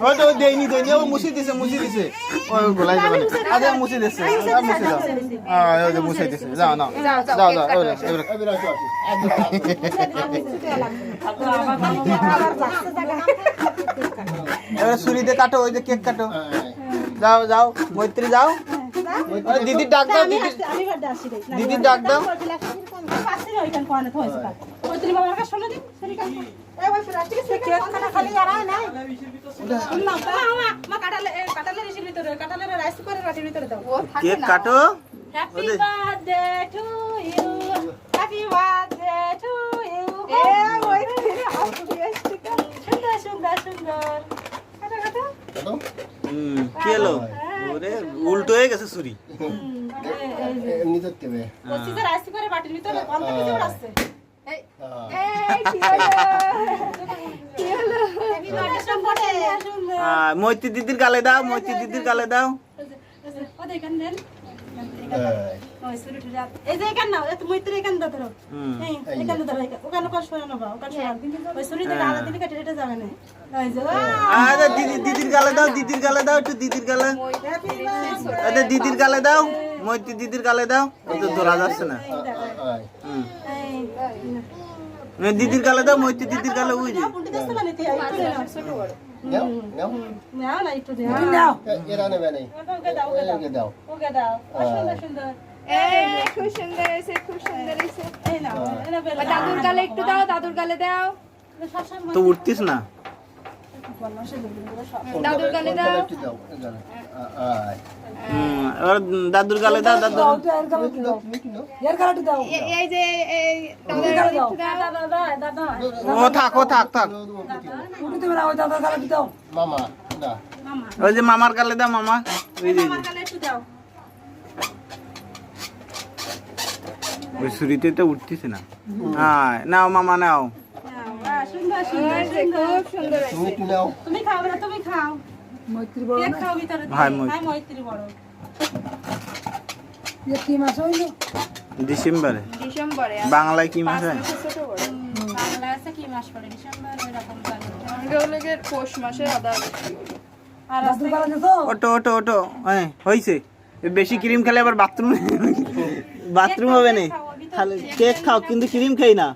হয়তো দেয়নি ও মুছে দিছে ও গোলাই যাবে না আচ্ছা মুছে দিছে মুছে দাও ওই যে মুছে দিছে যাও না যাও এবার ছুরি দিয়ে কাটো ওই যে কেক কাটো যাও মৈত্রী যাও দিদির ডাক দাও দিদির ডাক দাও কেক কাটো কি হলো উল্টো হয়ে গেছে ছুরি মৈত্রী দিদির গালে দাও দিদির গালে দাও একটু দিদির গালে দাও মৈত্রী দিদির গালে দাও তো ধরা যাচ্ছে না দিদির গালে দাও মৈত্রী দিদির গালে ওই যে দাদুর গালে একটু দাও দাদুর গালে দাও তো উঠতিস না দাদুর গালে দাও এবার দাদুর গালে দাও এই যে ও থাক ওই যে মামার গালে দাও মামা ওই ছুরিতে তো উঠতেছে না নাও মামা নাও ডিসেম্বরে বাংলায় কি মাস হয় পৌষ মাসে ওটো হয়েছে বেশি ক্রিম খেলে আবার বাথরুম হবে না কেক খাও কিন্তু ক্রিম খাই না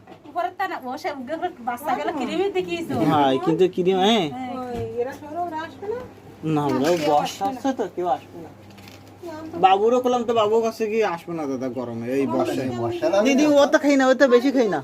হ্যাঁ কিন্তু ক্রিম না বর্ষা আসছে তো কেউ আসবে না বাবুরও করলাম তো বাবু কাছে কি আসবে না দাদা গরমে এই বর্ষায় দিদি ও তো খাই না ও তো বেশি খাই না